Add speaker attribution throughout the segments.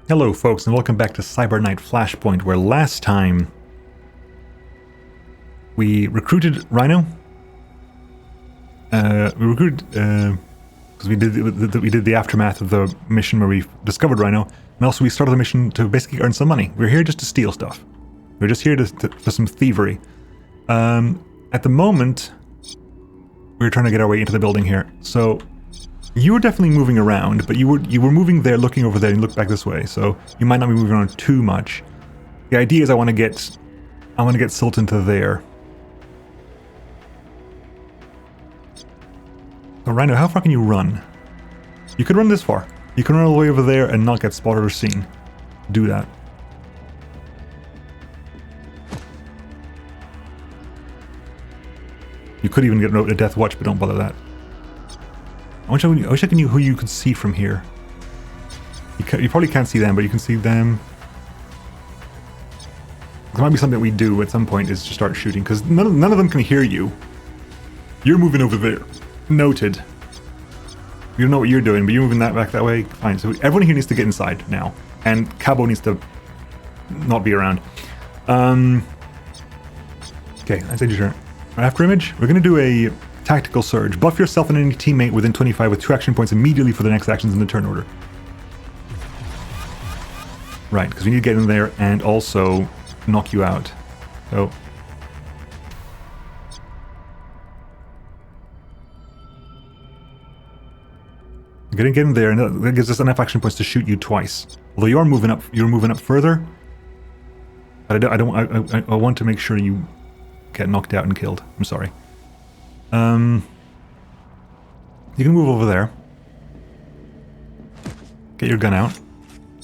Speaker 1: Hello folks and welcome back to Cyber Night Flashpoint, where last time we recruited Rhino. Because we did the aftermath of the mission where we discovered Rhino, and also we started the mission to basically earn some money. We're here just to steal stuff. We're just here for some thievery. At the moment, we're trying to get our way into the building here. So you were definitely moving around, but you were moving there, looking over there, and look back this way. So you might not be moving around too much. The idea is I want to get Sultan to there. So Rhino, how far can you run? You could run this far. You can run all the way over there and not get spotted or seen. Do that. You could even get a death watch, but don't bother that. I wish I knew who you could see from here. You probably can't see them, but you can see them. There might be something we do at some point is to start shooting, because none of them can hear you. You're moving over there. Noted. You don't know what you're doing, but you're moving back that way. Fine. So everyone here needs to get inside now, and Cabo needs to not be around. Okay, I said your turn. After image, we're going to do a tactical surge. Buff yourself and any teammate within 25 with 2 action points immediately for the next actions in the turn order. Right, because we need to get in there and also knock you out. So get in there, and that gives us enough action points to shoot you twice. Although you're moving up further. But I want to make sure you get knocked out and killed. I'm sorry. You can move over there. Get your gun out.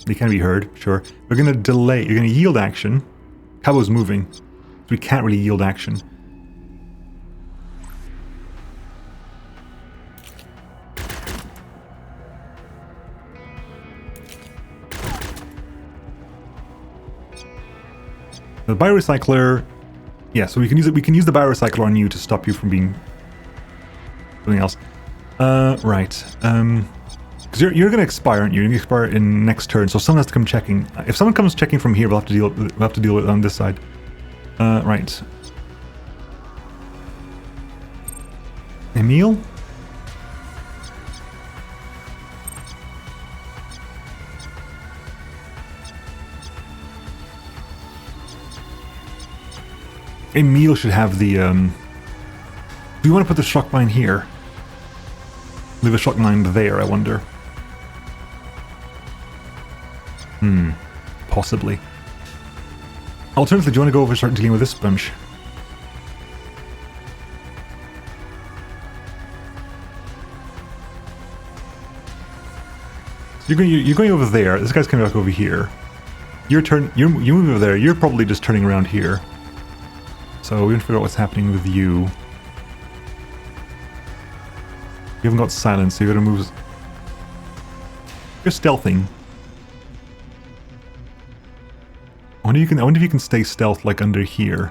Speaker 1: You can be heard, sure. We're going to delay. You're going to yield action. Cabo's moving, so we can't really yield action. The biorecycler. Yeah, so we can use it. We can use the biorecycler on you to stop you from being something else. Right. Because you're going to expire, aren't you? You're going to expire in next turn, so someone has to come checking. If someone comes checking from here, we'll have to deal with it on this side. Right. Emil? Emil should have the, do we want to put the shock mine here? Leave a shock mine there, I wonder. Possibly. Alternatively, do you want to go over and start dealing with this bunch? So you're going over there. This guy's coming back over here. Your turn. You move over there. You're probably just turning around here. So we have to figure out what's happening with you. You haven't got silence, so you gotta move. You're stealthing. I wonder if you can stay stealth like under here.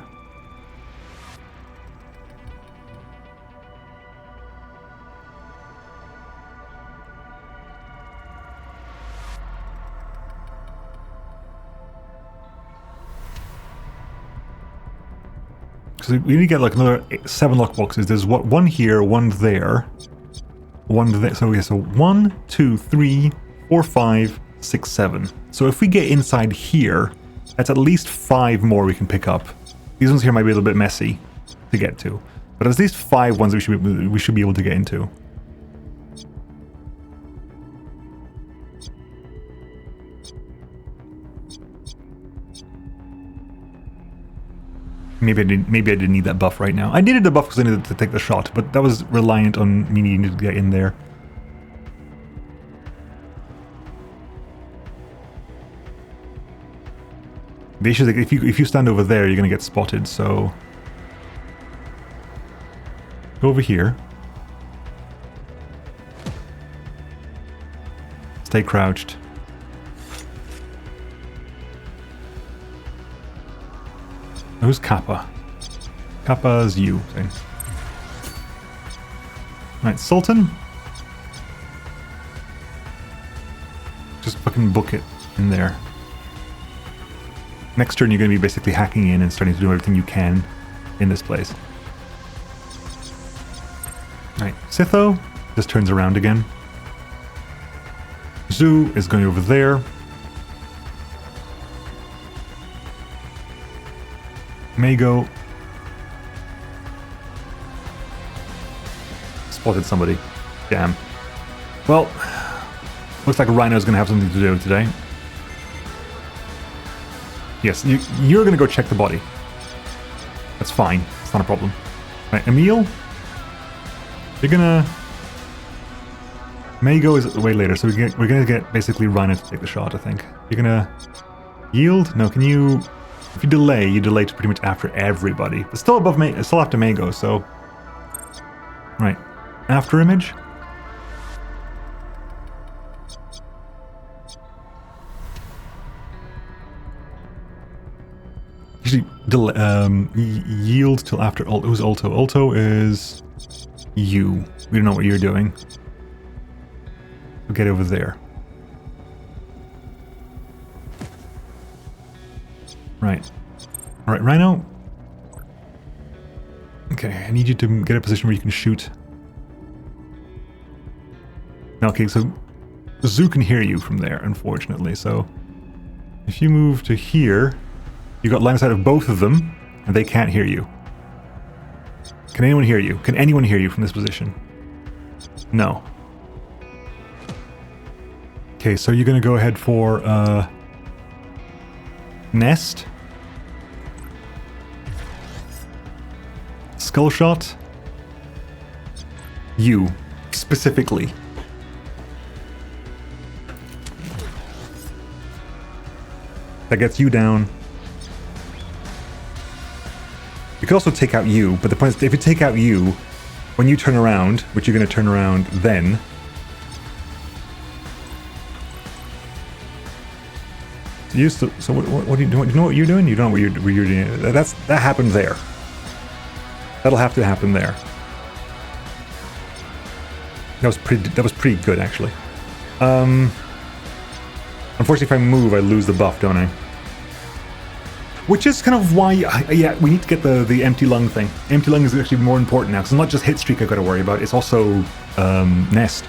Speaker 1: Because we need to get like another 7 lockboxes. There's one here, one there. One there. So yeah, so 1, 2, 3, 4, 5, 6, 7. So if we get inside here, that's at least 5 more we can pick up. These ones here might be a little bit messy to get to, but at least 5 ones that we should be able to get into. Maybe I didn't need that buff right now. I needed the buff because I needed to take the shot, but that was reliant on me needing to get in there. The issue is like if you stand over there, you're gonna get spotted. So go over here. Stay crouched. Who's Kappa? Kappa's you. Right, Sultan. Just fucking book it. in there. Next turn, you're going to be basically hacking in and starting to do everything you can in this place. Right, Sitho just turns around again. Zoo is going over there. Mago spotted somebody. Damn. Well, looks like Rhino's going to have something to do today. Yes, you're going to go check the body. That's fine. It's not a problem. Right, Emil? You're going to... Mago is way later, so we're going to get basically Rhino to take the shot, I think. You're going to yield? No, can you... If you delay to pretty much after everybody. But still above still after Mago, so... Right. After image? Actually, yield till after... Who's Ulto? Ulto is... you. We don't know what you're doing. We'll get over there. Right. Alright, Rhino. Okay, I need you to get a position where you can shoot. Okay, so the Zoo can hear you from there, unfortunately, so... If you move to here, you got line of sight of both of them, and they can't hear you. Can anyone hear you? Can anyone hear you from this position? No. Okay, so you're gonna go ahead for, Nest. Skull shot. You, specifically. That gets you down. You could also take out you, but the point is, if you take out you, when you turn around, which you're going to turn around then, so what do you do? You know what you're doing? You don't know what you're doing. That happened there. That'll have to happen there. That was pretty good, actually. Unfortunately, if I move, I lose the buff, don't I? Which is kind of why, yeah, we need to get the empty lung thing. Empty lung is actually more important now, because it's not just hit streak I've got to worry about, it's also nest.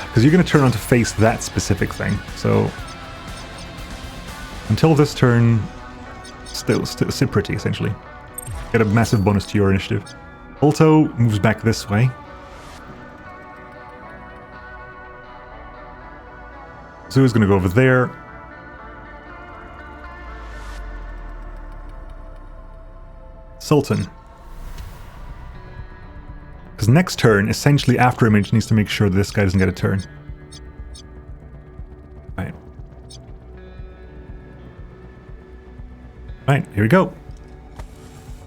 Speaker 1: Because you're going to turn on to face that specific thing, so... Until this turn, still sit pretty, essentially. Get a massive bonus to your initiative. Ulto moves back this way. Zoo is going to go over there. Sultan. Because next turn, essentially after image, needs to make sure that this guy doesn't get a turn. Right. Right, here we go.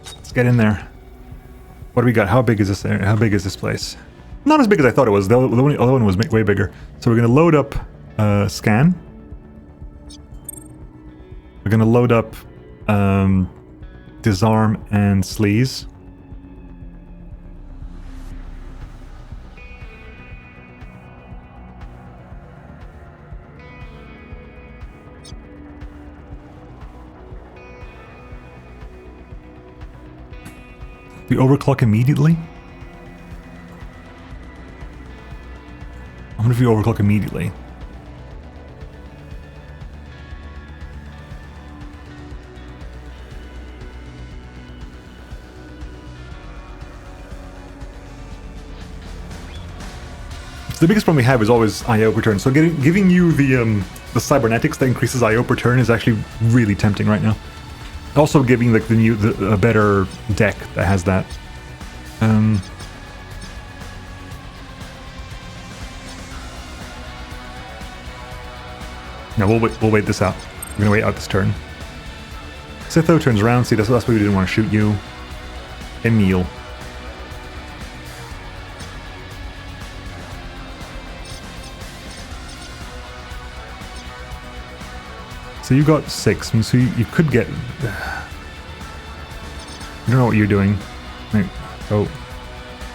Speaker 1: Let's get in there. What do we got? How big is this? How big is this place? Not as big as I thought it was. The other one was way bigger. So we're going to load up scan. We're going to load up disarm and sleaze. We overclock immediately? I wonder if we overclock immediately. So the biggest problem we have is always IO per turn. So giving you the cybernetics that increases IO per turn is actually really tempting right now. Also giving like a better deck that has that. No, we'll wait this out. We're gonna wait out this turn. Sitho turns around. See, that's why we didn't want to shoot you. Emil. So you got 6, so you could get... I don't know what you're doing. Right. So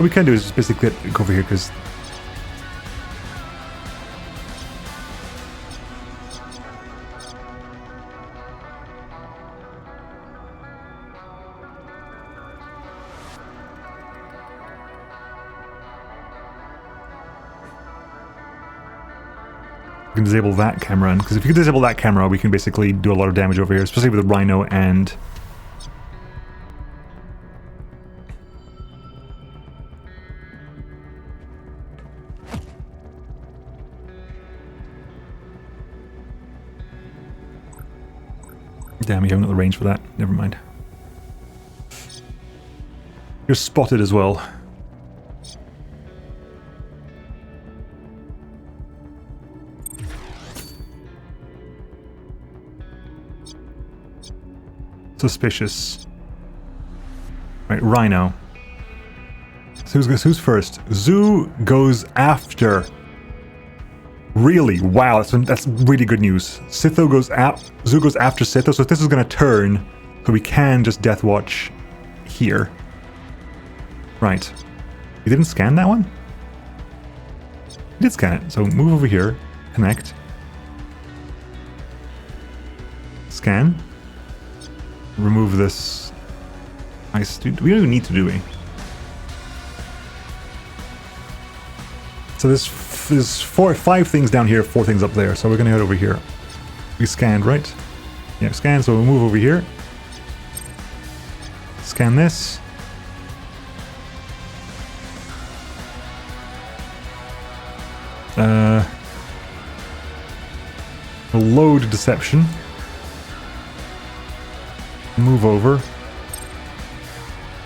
Speaker 1: What we can do is just basically go over here, because we can disable that camera, because if you can disable that camera, we can basically do a lot of damage over here, especially with the Rhino and... Damn, you haven't got the range for that. Never mind. You're spotted as well. Suspicious. Right, Rhino. So who's first? Zoo goes after. Really? Wow, that's really good news. Zoo goes after Sitho, so if this is going to turn, so we can just Death Watch here. Right. You didn't scan that one? You did scan it, so move over here, connect. Scan. Remove this. We don't even need to, do we? So there's 5 things down here, 4 things up there. So we're gonna head over here. We scanned, right? Yeah, scan. So we'll move over here. Scan this. We'll load deception. Move over.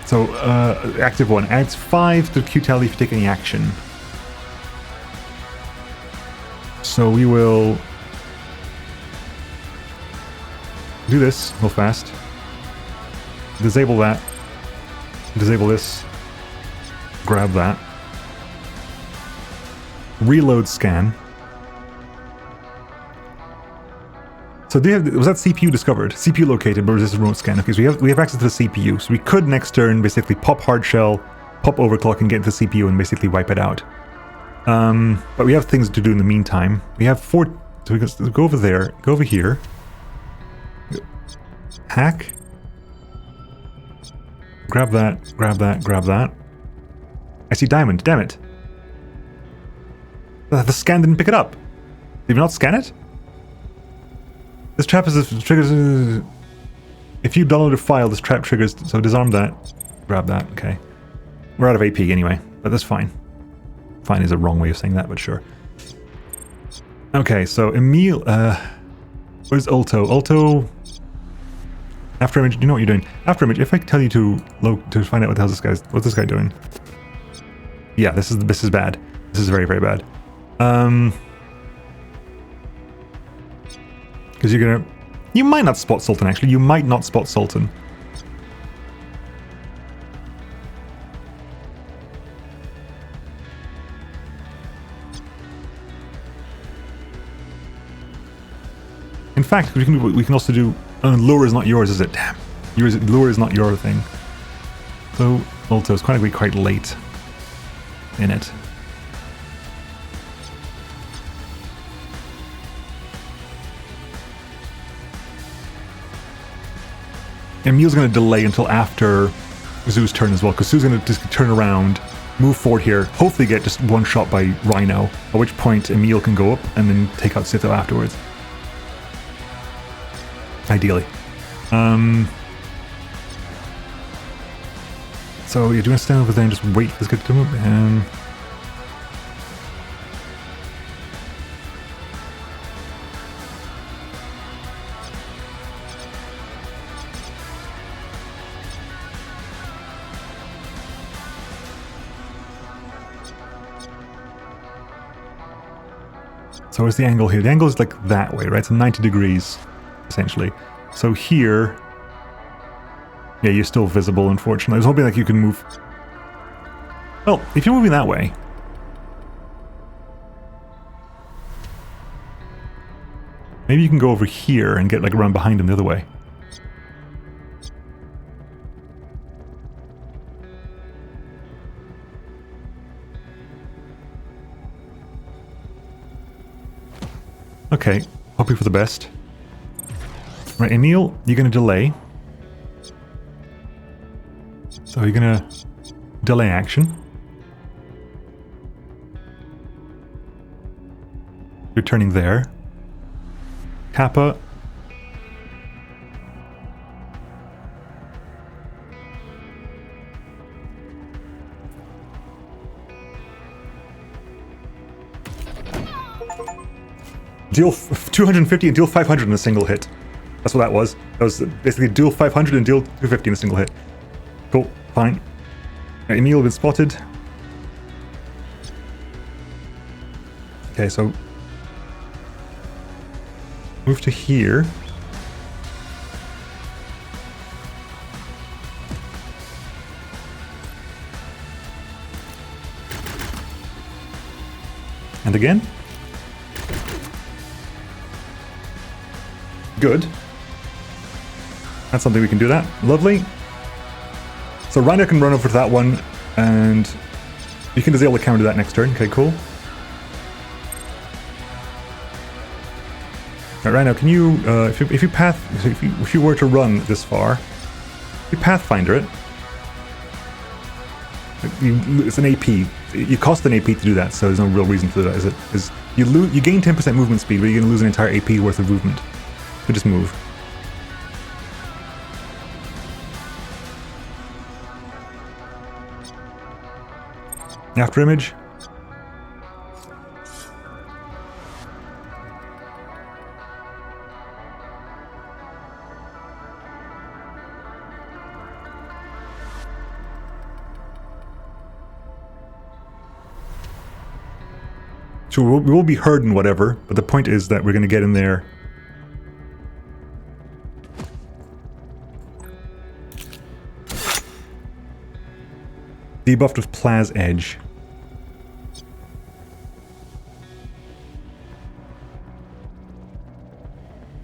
Speaker 1: So, active 1 adds 5 to the Q tally if you take any action. So we will do this real fast. Disable that. Disable this. Grab that. Reload scan. So was that CPU discovered? CPU located, but resisted remote scan. Okay, so we have access to the CPU. So we could next turn basically pop hard shell, pop overclock, and get into the CPU and basically wipe it out. But we have things to do in the meantime. We have 4. So we can go over there, go over here. Hack. Grab that, grab that, grab that. I see diamond, damn it. The scan didn't pick it up. Did you not scan it? This trap triggers. If you download a file, this trap triggers. So disarm that. Grab that. Okay. We're out of AP anyway, but that's fine. Fine is a wrong way of saying that, but sure. Okay, so Emil. Where's Ulto? Ulto. After image. Do you know what you're doing? After image. If I tell you to find out what's this guy doing? Yeah, this is bad. This is very, very bad. Because you might not spot Sultan, actually. You might not spot Sultan. In fact, we can also do... lure is not yours, is it? Damn. Lure is not your thing. So, Ulto is quite late in it. Emil's going to delay until after Zoo's turn as well, because Zoo's going to just turn around, move forward here, hopefully get just one shot by Rhino, at which point Emil can go up and then take out Sitho afterwards. Ideally. So you're doing stand over there and just wait for this guy to move. So where's the angle here? The angle is like that way, right? So 90 degrees, essentially. So here... Yeah, you're still visible, unfortunately. I was hoping like you can move... Well, if you're moving that way... Maybe you can go over here and get like around behind him the other way. Okay, hoping for the best. Right, Emil, you're gonna delay. So you're gonna delay action. You're turning there. Kappa. Deal 250 and deal 500 in a single hit. That's what that was. That was basically deal 500 and deal 250 in a single hit. Cool, fine. Emil been spotted. Okay, so move to here. And again. Good. That's something we can do that. Lovely. So Rhino can run over to that one, and you can disable the counter to that next turn. Okay, cool. Right, Rhino, can you, if you were to run this far, if you Pathfinder it, it's an AP. You cost an AP to do that, so there's no real reason to do that, is it? You gain 10% movement speed, but you're going to lose an entire AP worth of movement. So just move. After image. So we will be heard and whatever, but the point is that we're going to get in there. Debuffed with Plaz Edge.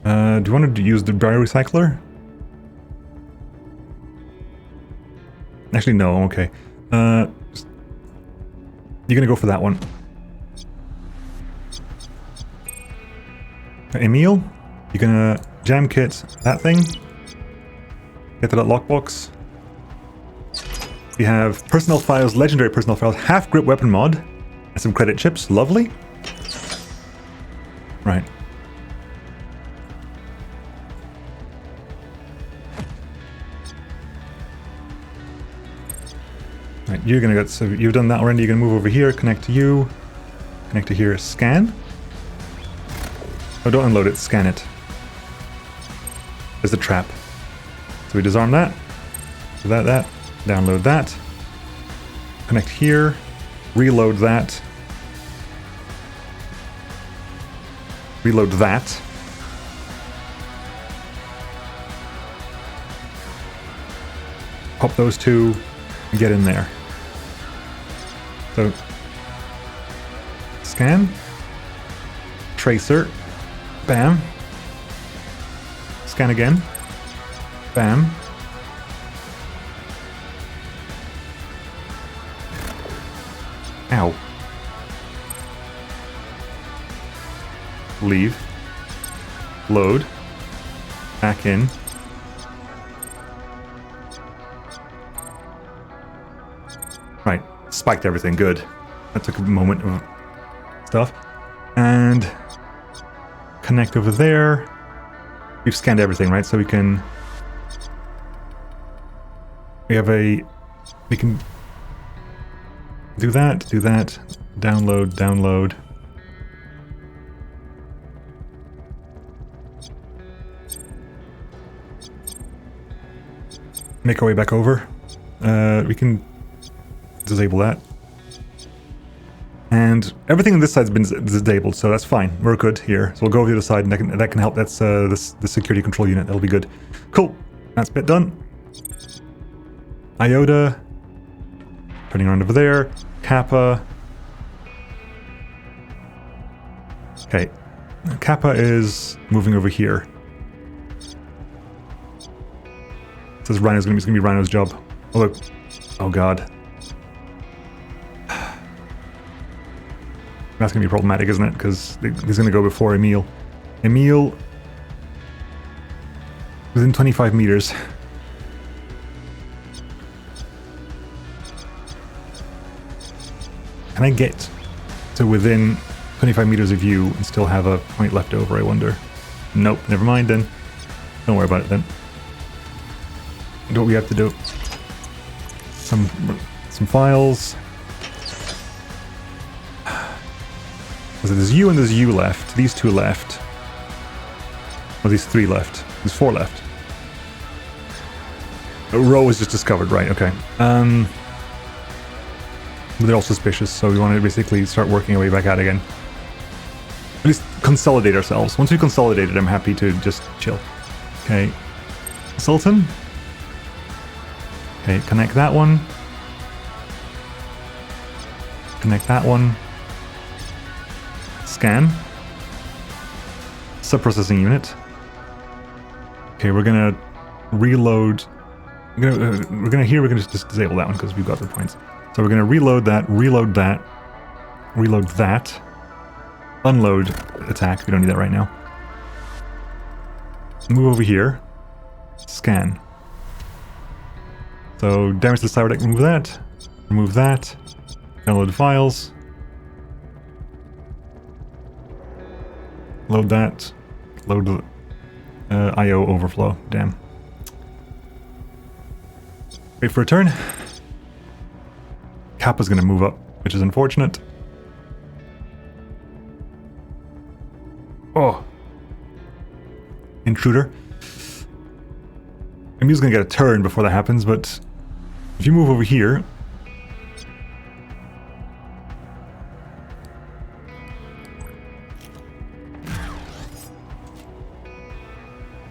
Speaker 1: Do you want to use the biorecycler? Actually, no, okay. You're gonna go for that one. Emil, you're gonna jam kit that thing. Get to that lockbox. We have personnel files, legendary personnel files, half grip weapon mod, and some credit chips. Lovely. Right. Right, you're gonna get, so you've done that already, you're gonna move over here, connect to you, connect to here, scan. Oh, don't unload it, scan it. There's the trap. So we disarm that, so that. Download that, connect here, reload that, reload that, pop those two, and get in there. So, scan, tracer, bam, scan again, bam. Ow. Leave. Load. Back in. Right. Spiked everything. Good. That took a moment of stuff. And connect over there. We've scanned everything, right? So we can... We can do that, download. Make our way back over. We can disable that. And everything on this side's been disabled, so that's fine. We're good here. So we'll go over the other side, and that can help. That's the security control unit. That'll be good. Cool. That's bit done. Iota. Turning around over there. Kappa. Okay. Kappa is moving over here. It says Rhino's it's gonna be Rhino's job. Although, oh god. That's gonna be problematic, isn't it? Because he's gonna go before Emil. Emil, within 25 meters. Can I get to within 25 meters of you and still have a point left over, I wonder? Nope, never mind then. Don't worry about it then. Do what we have to do. Some files. So there's you and there's you left. These two left. Or these three left. There's four left. A row was just discovered, right, okay. But they're all suspicious, so we want to basically start working our way back out again. At least consolidate ourselves. Once we consolidated, I'm happy to just chill. Okay. Sultan. Okay, connect that one. Connect that one. Scan. Sub-processing unit. Okay, we're gonna reload. We're gonna just disable that one because we've got the points. So we're gonna reload that, reload that, reload that, unload attack. We don't need that right now. Move over here. Scan. So damage to the cyber deck. Remove that. Remove that. Download files. Load that. Load the IO overflow. Damn. Wait for a turn. Kappa's gonna move up, which is unfortunate. Oh. Intruder. Emil's gonna get a turn before that happens, but if you move over here,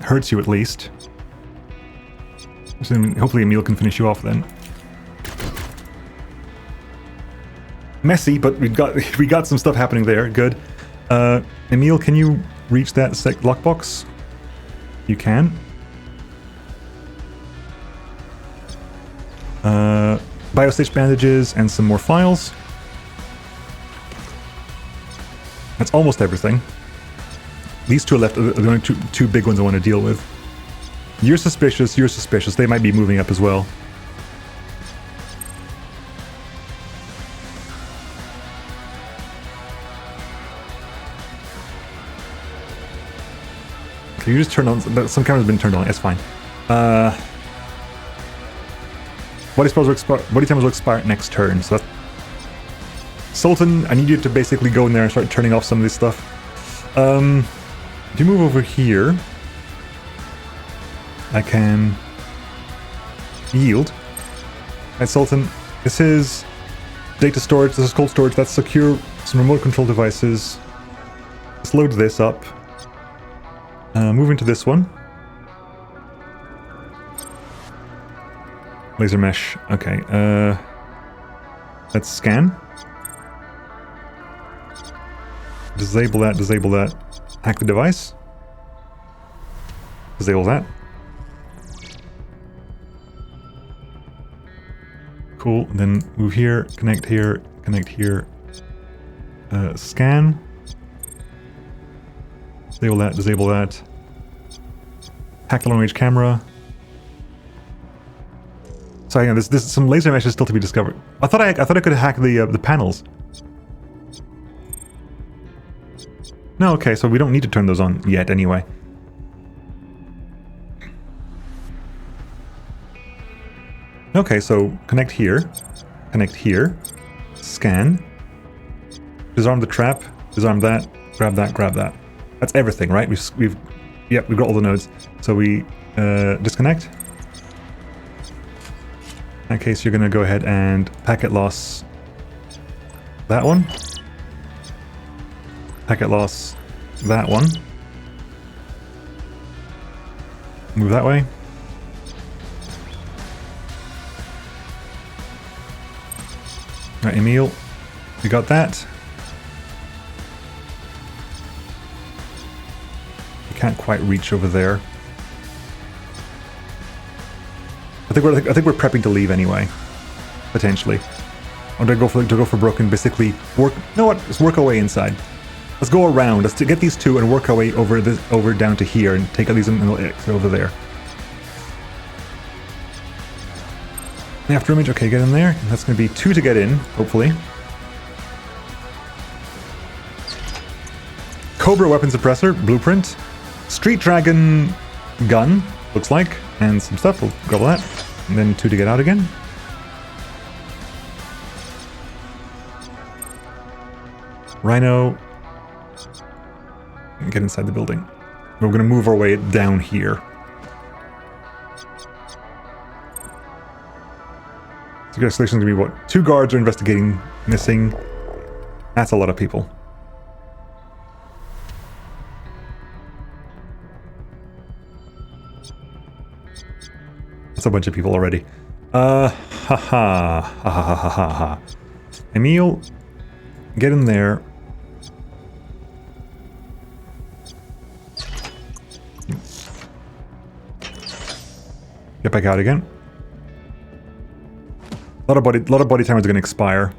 Speaker 1: hurts you at least. So hopefully Emil can finish you off then. Messy, but we got some stuff happening there. Good. Emil, can you reach that lockbox? You can. Biostage bandages and some more files. That's almost everything. These two are left, are the only two big ones I want to deal with. You're suspicious, you're suspicious. They might be moving up as well. Okay, you just turn on, some cameras have been turned on, it's fine. Body timers will expire next turn, so that's... Sultan, I need you to basically go in there and start turning off some of this stuff. If you move over here, I can yield. Right, Sultan, this is data storage, this is cold storage, that's secure, some remote control devices. Let's load this up. Moving to this one. Laser mesh, okay, let's scan. Disable that, hack the device. Disable that. Cool, then move here, connect here, scan. Disable that. Hack the long range camera. So yeah, there's some laser meshes still to be discovered. I thought I could hack the panels. No, okay, so we don't need to turn those on yet anyway. Okay, so connect here, scan, disarm the trap, disarm that, grab that. That's everything, right? We've got all the nodes. So we disconnect. In that case, you're gonna go ahead and packet loss that one. Packet loss that one. Move that way. Right, Emil, we got that. You can't quite reach over there. I think we're prepping to leave anyway, potentially. Or to go for broken, basically work. You know what? Let's work our way inside. Let's go around. Let's get these two and work our way over down to here and take out these over there. After image, okay, get in there. That's going to be 2 to get in, hopefully. Cobra weapon suppressor, blueprint. Street dragon gun, looks like, and some stuff. We'll grab all that. And then 2 to get out again. Rhino. Get inside the building. We're going to move our way down here. So the escalation is going to be what? 2 guards are investigating missing. That's a lot of people. That's a bunch of people already. Ha. Emil, get in there. Get back out again. A lot of body timers are going to expire.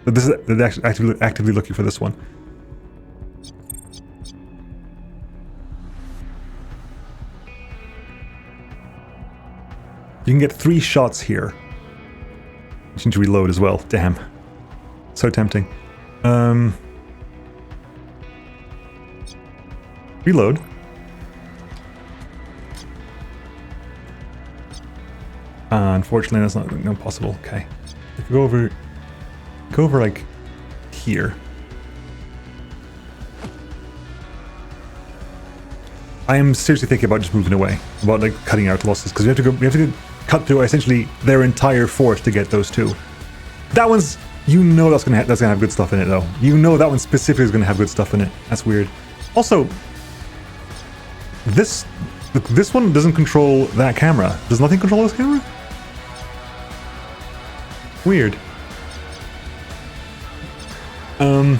Speaker 1: But this is they're actively looking for this one. You can get 3 shots here. You need to reload as well. Damn. So tempting. Reload. Unfortunately, that's not possible. Okay. If you go over like here. I am seriously thinking about just moving away, about like cutting out losses, because we have to cut through essentially their entire force to get those 2. That one's, you know, that's gonna have good stuff in it though. You know that one specifically is gonna have good stuff in it. That's weird. Also, this one doesn't control that camera. Does nothing control this camera? Weird. How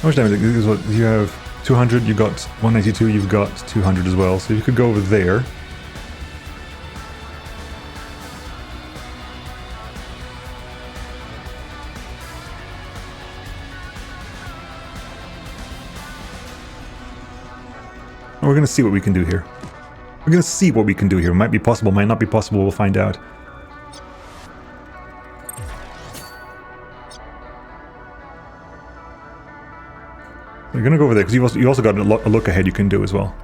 Speaker 1: much damage is what you have? 200, you got 192, you've got 200 as well. So you could go over there. And we're gonna see what we can do here. We're gonna see what we can do here. Might be possible, might not be possible, we'll find out. We're gonna go over there, because you also got a look ahead you can do as well.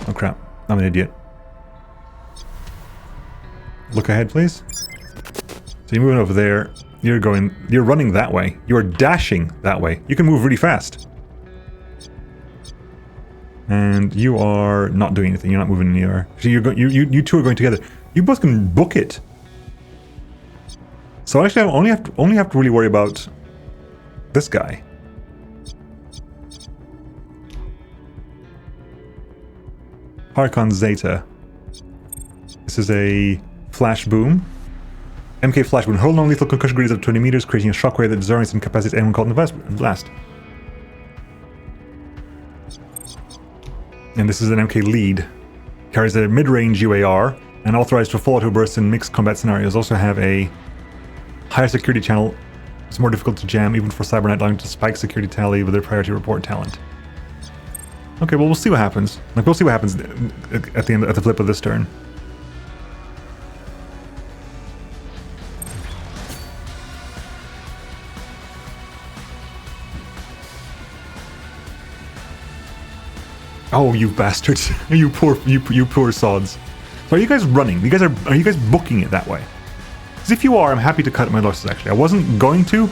Speaker 1: Oh crap, I'm an idiot. Look ahead, please. So you're moving over there, you're running that way, you're dashing that way. You can move really fast. And you are not doing anything, you're not moving anywhere. So you 2 are going together. You both can book it. So actually I only have to really worry about this guy. Harkon Zeta. This is a flash boom. MK flash boom. Hurl non-lethal concussion grenades of 20 meters, creating a shockwave that disorients and incapacitates anyone caught in the blast. And this is an MK lead. Carries a mid-range UAR and authorized for follow-to bursts in mixed combat scenarios. Also have a higher security channel. It's more difficult to jam even for Cybernet, allowing to spike security tally with their priority report talent. Okay, well, we'll see what happens. Like, we'll see what happens at the flip of this turn. Oh, you bastards! you poor sods. So are you guys running? Are you guys booking it that way? Because if you are, I'm happy to cut my losses. Actually, I wasn't going to.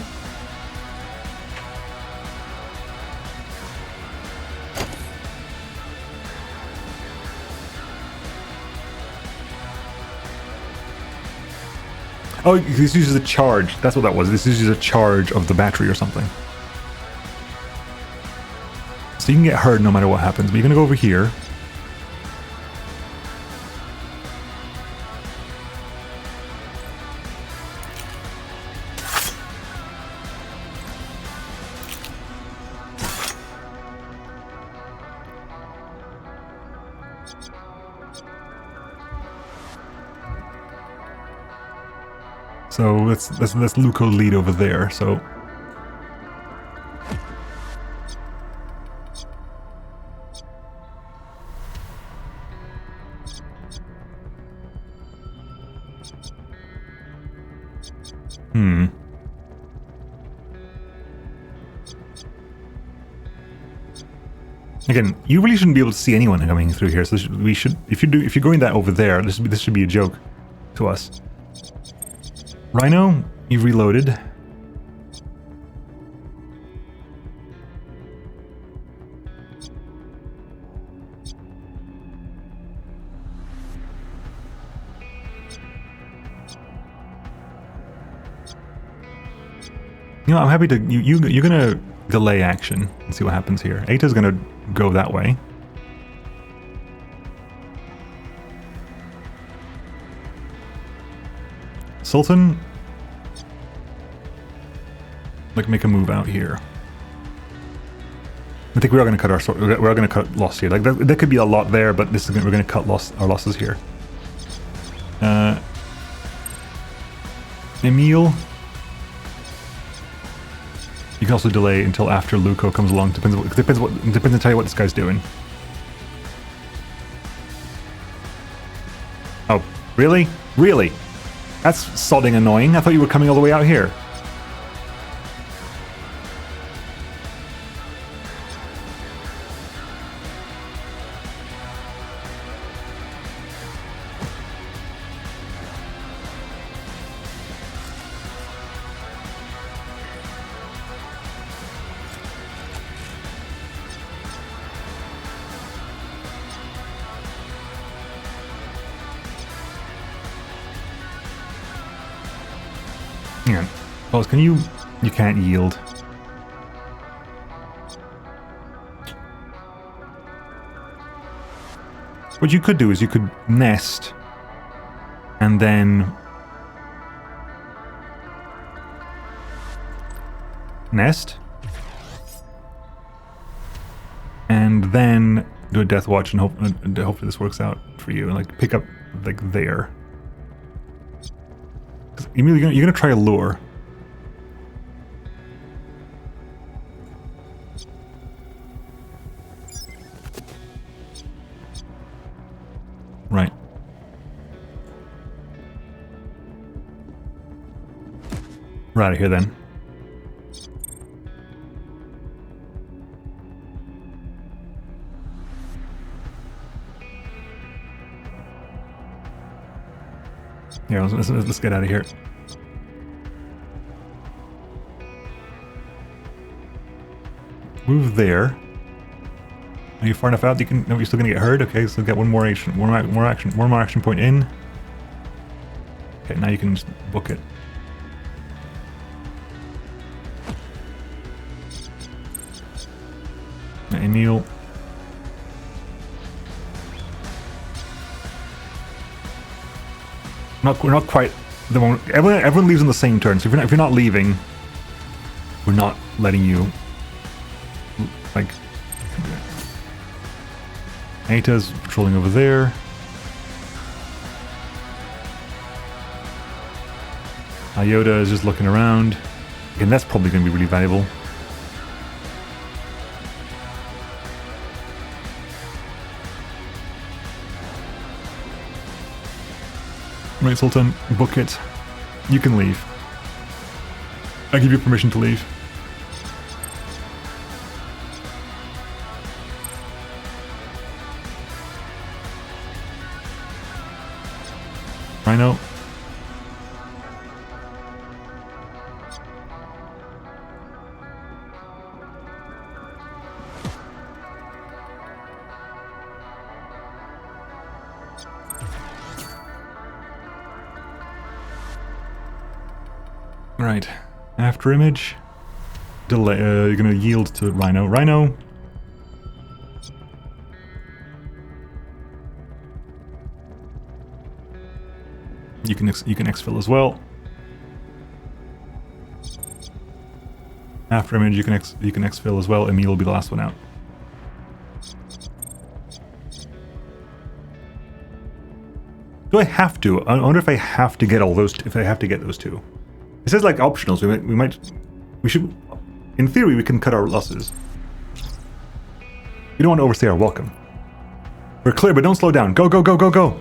Speaker 1: Oh, this uses a charge. That's what that was. This uses a charge of the battery or something. So you can get hurt no matter what happens. But you're going to go over here. So let's Luco lead over there. So. Again, you really shouldn't be able to see anyone coming through here. So we should, if you're going that over there, this should be a joke to us. Rhino, you've reloaded. You know, I'm happy to you're gonna delay action and see what happens here. Ata's gonna go that way. Sultan, like, make a move out here. I think we are gonna cut we're gonna cut loss here. Like there could be a lot there, but this is we're gonna cut our losses here. Emil. You can also delay until after Luco comes along. Depends entirely what this guy's doing. Oh, really? Really? That's sodding annoying. I thought you were coming all the way out here. Well, can you can't yield. What you could do is you could nest and then nest and then do a death watch and hopefully this works out for you and like pick up like there. You're gonna try a lure. Right. We're out of here then. Yeah, let's get out of here. Move there. Are you far enough out that you can? No, you're still gonna get hurt. Okay, so get one more action point in. Okay, now you can just book it. Emil. We're not quite the moment. Everyone leaves on the same turn. So if you're not leaving, we're not letting you. Like, Ata's patrolling over there. Iota is just looking around. Again, that's probably going to be really valuable. Right, Sultan, book it. You can leave. I give you permission to leave. Rhino. Right. After image. Delay. You're gonna yield to Rhino. Rhino. You can exfil as well. After image, you can exfil as well. Emil will be the last one out. Do I have to? I wonder if I have to get all those, if I have to get those two. It says like optionals, we should, in theory we can cut our losses. We don't want to overstay our welcome. We're clear, but don't slow down. Go, go, go, go, go!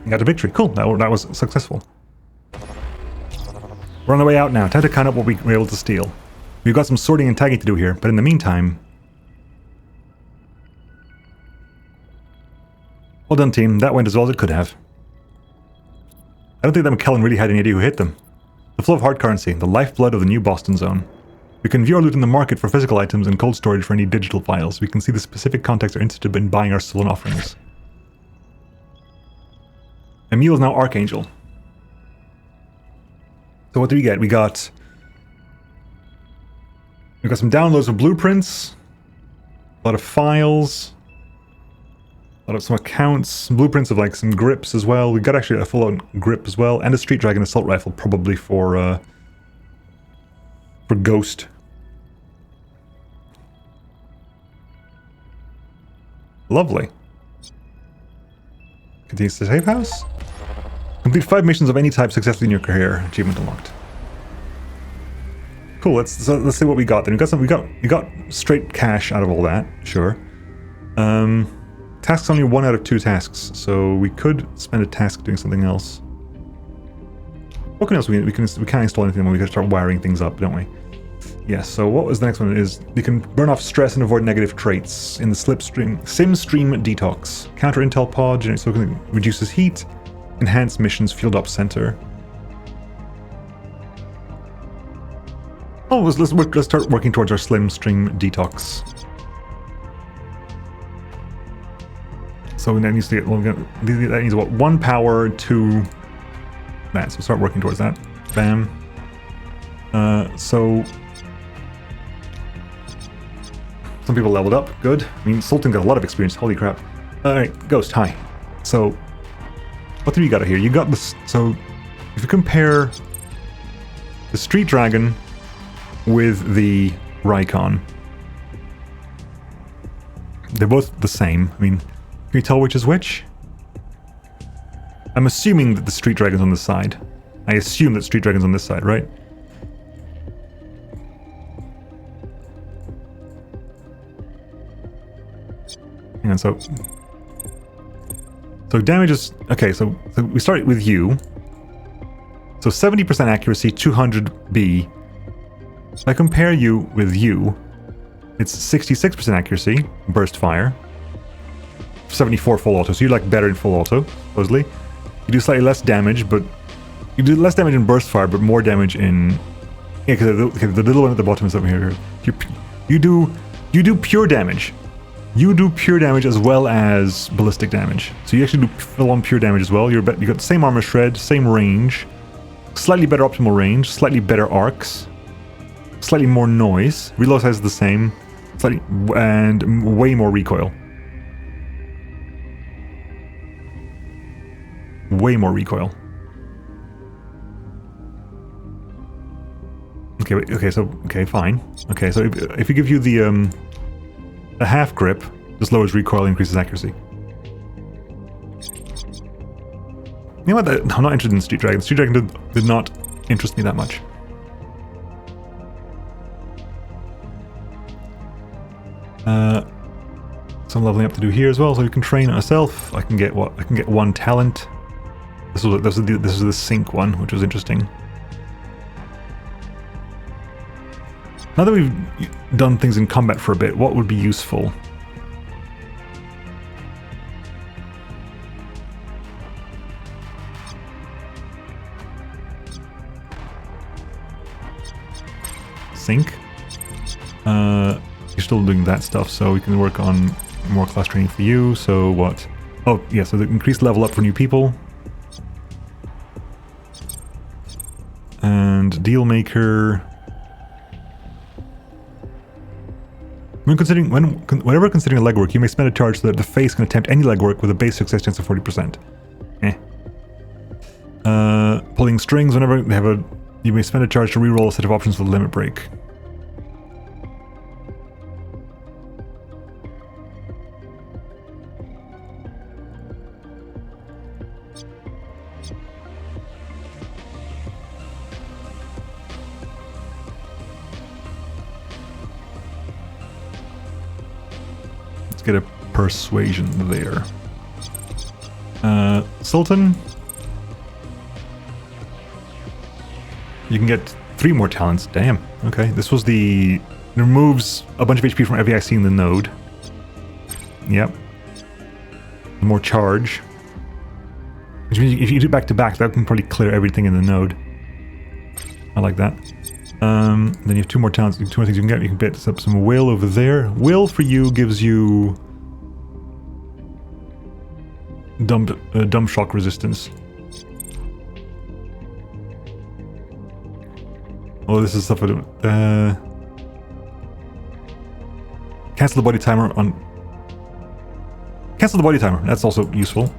Speaker 1: We got a victory. Cool, that was successful. We're on the way out now. Time to count up what we were able to steal. We've got some sorting and tagging to do here, but in the meantime... Well done, team. That went as well as it could have. I don't think that McKellen really had any idea who hit them. The flow of hard currency, the lifeblood of the new Boston zone. We can view our loot in the market for physical items and cold storage for any digital files. We can see the specific contacts are interested in buying our stolen offerings. Emil is now Archangel. So what do we get? We got some downloads of blueprints, a lot of files, a lot of some accounts, blueprints of like some grips as well. We got actually a full-on grip as well, and a Street Dragon assault rifle, probably for Ghost. Lovely. Continues to safe house. Complete 5 missions of any type successfully in your career. Achievement unlocked. Cool. Let's see what we got. Then we got straight cash out of all that. Sure. Tasks only 1 out of 2 tasks, so we could spend a task doing something else. What else we can't install anything when we can start wiring things up, don't we? Yes. So what was the next one? Is you can burn off stress and avoid negative traits in the SimStream detox. Counter intel pod generates so it reduces heat. Enhance missions field ops center. Oh, let's start working towards our SimStream detox. So that needs to get, that needs what, 1 power, 2 that. So start working towards that. Bam. So some people leveled up. Good. I mean, Sultan got a lot of experience. Holy crap. Alright, Ghost, hi. So what do you got here? You got this. So if you compare the Street Dragon with the Rykon, they're both the same. I mean, can you tell which is which? I'm assuming that the Street Dragon's on this side. I assume that Street Dragon's on this side, right? And so damage is... Okay, so we start with you. So 70% accuracy, 200B. If I compare you with you, it's 66% accuracy, burst fire. 74 full auto, so you're like better in full auto, supposedly. You do slightly less damage, but... You do less damage in burst fire, but more damage in... Yeah, because the little one at the bottom is over here. You do pure damage. You do pure damage as well as ballistic damage. So you actually do full-on pure damage as well. You got the same armor shred, same range, slightly better optimal range, slightly better arcs, slightly more noise. Reload size is the same, slightly, and way more recoil. Way more recoil. Okay, fine. Okay, so if you give you the half grip, just lowers recoil, increases accuracy. You know what? I'm not interested in Street Dragon. Street Dragon did not interest me that much. Some leveling up to do here as well, so we can train myself. I can get what? I can get 1 talent. This was the sync one, which was interesting. Now that we've done things in combat for a bit, what would be useful? Sync. You're still doing that stuff, so we can work on more class training for you. So what? Oh, yeah, so the increased level up for new people. And deal maker. Whenever considering a legwork, you may spend a charge so that the face can attempt any legwork with a base success chance of 40%. Pulling strings, whenever they have you may spend a charge to reroll a set of options for the limit break. Let's get a persuasion there. Sultan. You can get 3 more talents. Damn. Okay. This was the... removes a bunch of HP from every IC in the node. Yep. More charge. Which means if you do it back to back, that can probably clear everything in the node. I like that. Then you have 2 more talents, 2 more things you can get. You can get up some will over there. Will for you gives you dump shock resistance. Oh, this is stuff for cancel the body timer on... Cancel the body timer, that's also useful.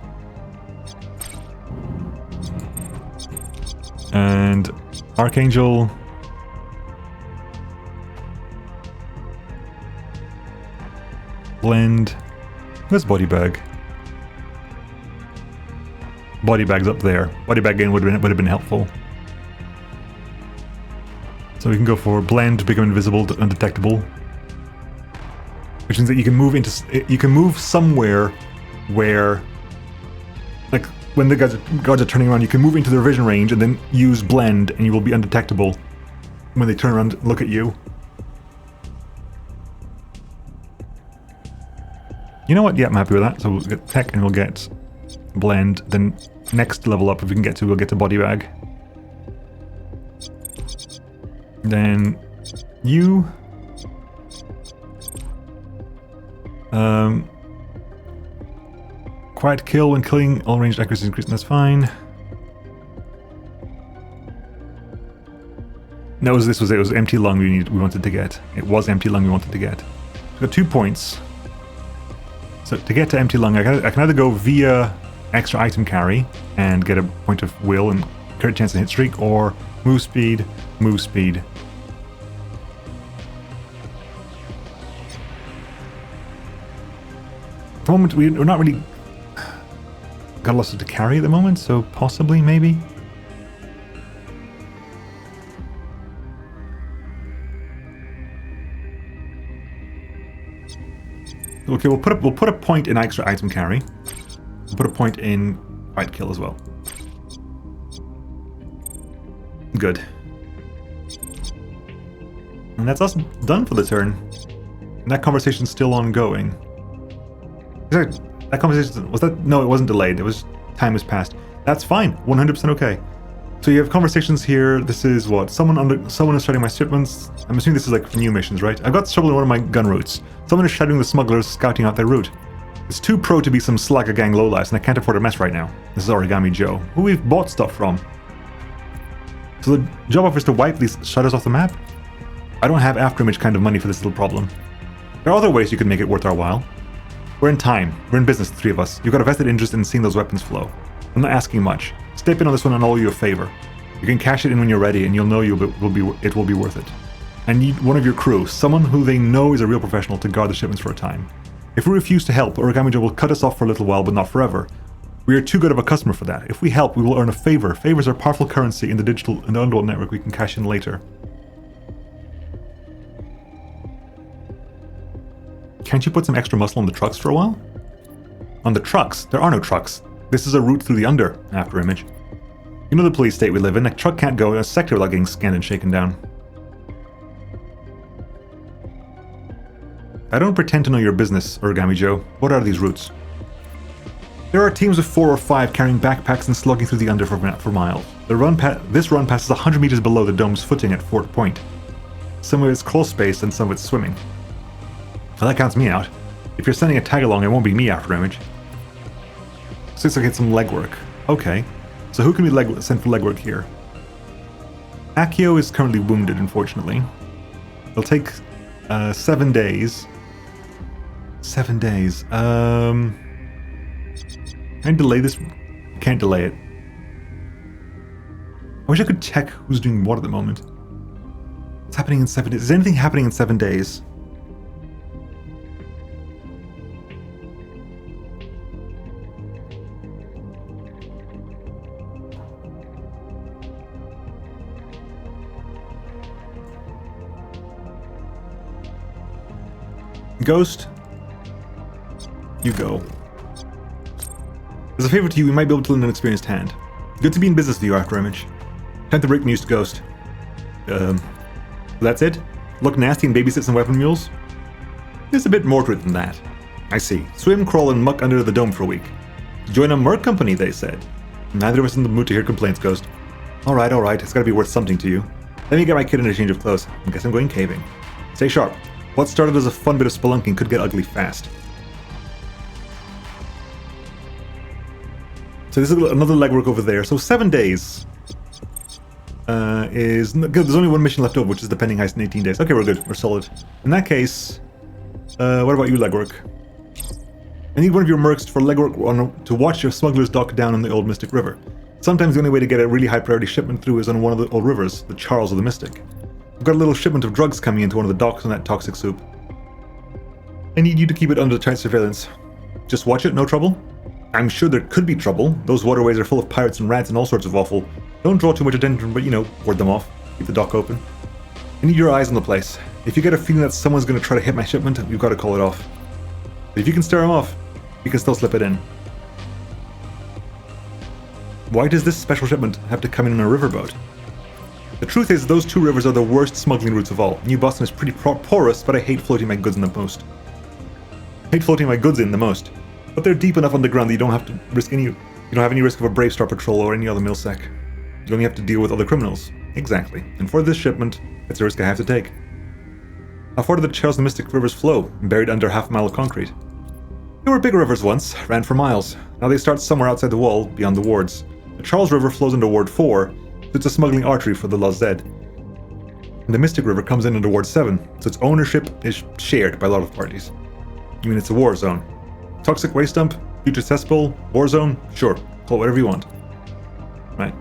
Speaker 1: And Archangel... Blend... Where's body bag? Body bag's up there. Body bag again would have been helpful. So we can go for blend to become invisible, undetectable. Which means that you can move into... You can move somewhere where... Like, when the guards are turning around, you can move into their vision range and then use blend and you will be undetectable when they turn around and look at you. You know what? Yeah, I'm happy with that. So we'll get tech and we'll get blend. Then next level up, if we can get to, we'll get to body bag. Then you... Quiet kill when killing, all ranged accuracy is increased, and that's fine. No, this was it. It was empty lung we wanted to get. It was empty lung we wanted to get. We've got 2 points. So to get to empty lung, I can either go via extra item carry and get a point of will and crit chance and hit streak, or move speed, move speed. At the moment, we're not really got lots to carry at the moment, so possibly, maybe. Okay, we'll put a point in extra item carry. We'll put a point in quiet kill as well. Good. And that's us done for the turn. And that conversation's still ongoing. That conversation, was that? No, it wasn't delayed. It was, time has passed. That's fine. 100% okay. So you have conversations here. This is what? Someone is shouting my shipments. I'm assuming this is like new missions, right? I've got trouble in one of my gun routes. Someone is shouting the smugglers scouting out their route. It's too pro to be some slacker gang lowlifes, and I can't afford a mess right now. This is Origami Joe, who we've bought stuff from. So the job offers to wipe these shadows off the map? I don't have afterimage kind of money for this little problem. There are other ways you can make it worth our while. We're in time. We're in business, the 3 of us. You've got a vested interest in seeing those weapons flow. I'm not asking much. Step in on this one and I'll owe you a favor. You can cash it in when you're ready and you'll know it will be worth it. I need one of your crew, someone who they know is a real professional, to guard the shipments for a time. If we refuse to help, Origami Joe will cut us off for a little while, but not forever. We are too good of a customer for that. If we help, we will earn a favor. Favors are powerful currency in the underworld network we can cash in later. Can't you put some extra muscle on the trucks for a while? On the trucks? There are no trucks. This is a route through the after image. You know the police state we live in. A truck can't go in a sector without getting scanned and shaken down. I don't pretend to know your business, Origami Joe. What are these routes? There are teams of 4 or 5 carrying backpacks and slugging through the under for miles. This run passes 100 meters below the dome's footing at Fort Point. Some of it's close space and some of it's swimming. Well, that counts me out. If you're sending a tag along, it won't be me after image. So let's get some legwork. Okay. So who can we send for legwork here? Akio is currently wounded, unfortunately. It'll take 7 days. 7 days. Can I delay this? Can't delay it. I wish I could check who's doing what at the moment. What's happening in 7 days? Is anything happening in 7 days? Ghost, you go. As a favor to you, we might be able to lend an experienced hand. Good to be in business with you, After Image. Time to break news to Ghost. That's it? Look nasty and babysit some weapon mules? There's a bit more to it than that. I see. Swim, crawl, and muck under the dome for a week. Join a merc company, they said. Neither of us in the mood to hear complaints, Ghost. Alright, it's gotta be worth something to you. Let me get my kid in a change of clothes. I guess I'm going caving. Stay sharp. What started as a fun bit of spelunking could get ugly fast. So this is another legwork over there. So 7 days is... There's only one mission left over, which is the pending heist in 18 days. Okay, we're good. We're solid. In that case, what about you, legwork? I need one of your mercs for legwork to watch your smugglers dock down on the old Mystic River. Sometimes the only way to get a really high priority shipment through is on one of the old rivers, the Charles of the Mystic. I've got a little shipment of drugs coming into one of the docks on that toxic soup. I need you to keep it under tight surveillance. Just watch it, no trouble? I'm sure there could be trouble. Those waterways are full of pirates and rats and all sorts of awful. Don't draw too much attention, but ward them off. Keep the dock open. I need your eyes on the place. If you get a feeling that someone's going to try to hit my shipment, you've got to call it off. But if you can stir them off, you can still slip it in. Why does this special shipment have to come in on a riverboat? The truth is, those two rivers are the worst smuggling routes of all. New Boston is pretty porous, but I hate floating my goods in the most. But they're deep enough underground that you don't have to risk any. You don't have any risk of a Brave Star patrol or any other milsec. You only have to deal with other criminals. Exactly. And for this shipment, it's a risk I have to take. How far do the Charles and Mystic rivers flow, buried under half a mile of concrete? They were big rivers once, ran for miles. Now they start somewhere outside the wall, beyond the wards. The Charles River flows into Ward 4, so it's a smuggling artery for the Lost Zed. And the Mystic River comes in under Ward 7, so its ownership is shared by a lot of parties. You mean it's a war zone? Toxic waste dump? Future cesspool? War zone? Sure, call it whatever you want. Right.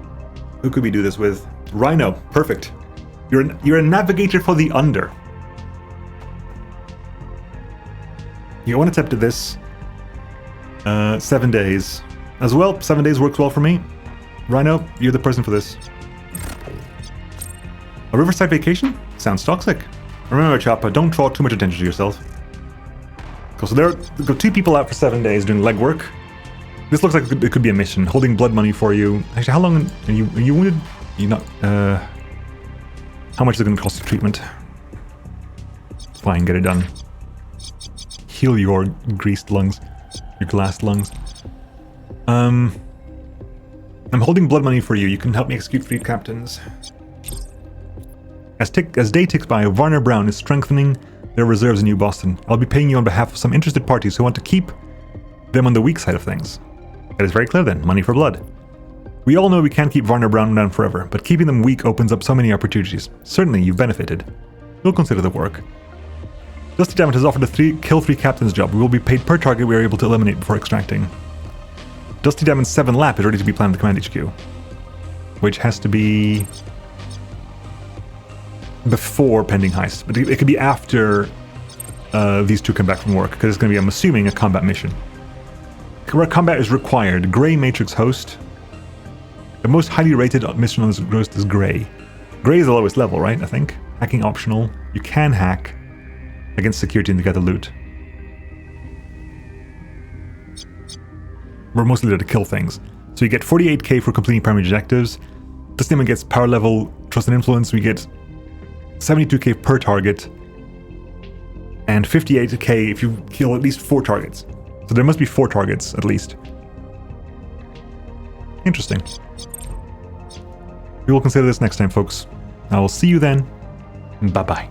Speaker 1: Who could we do this with? Rhino, perfect. You're a navigator for the under. You want to tap to this. 7 days. As well, 7 days works well for me. Rhino, you're the person for this. A riverside vacation? Sounds toxic. Remember, Choppa, don't draw too much attention to yourself. Cool, so there go 2 people out for 7 days doing legwork. This looks like it could be a mission. Holding blood money for you. Actually, how long are you wounded? You're not. How much is it going to cost for treatment? Fine, get it done. Heal your greased lungs, your glassed lungs. I'm holding blood money for you. You can help me execute fleet captains. As day ticks by, Varner Brown is strengthening their reserves in New Boston. I'll be paying you on behalf of some interested parties who want to keep them on the weak side of things. That is very clear then. Money for blood. We all know we can't keep Varner Brown down forever, but keeping them weak opens up so many opportunities. Certainly, you've benefited. We'll consider the work. Dusty Dammit has offered a kill 3 captain's job. We will be paid per target we are able to eliminate before extracting. Dusty Dammit's 7 lap is ready to be planned at the Command HQ. Which has to be before pending heist. But it could be after these 2 come back from work, because it's going to be, I'm assuming, a combat mission. Where combat is required. Grey Matrix Host. The most highly rated mission on this list is Grey. Grey is the lowest level, right? I think. Hacking optional. You can hack against security and to get the loot. We're mostly there to kill things. So you get 48k for completing primary objectives. This name gets power level, trust and influence. We get 72k per target. And 58k if you kill at least 4 targets. So there must be 4 targets at least. Interesting. We will consider this next time, folks. I will see you then. Bye-bye.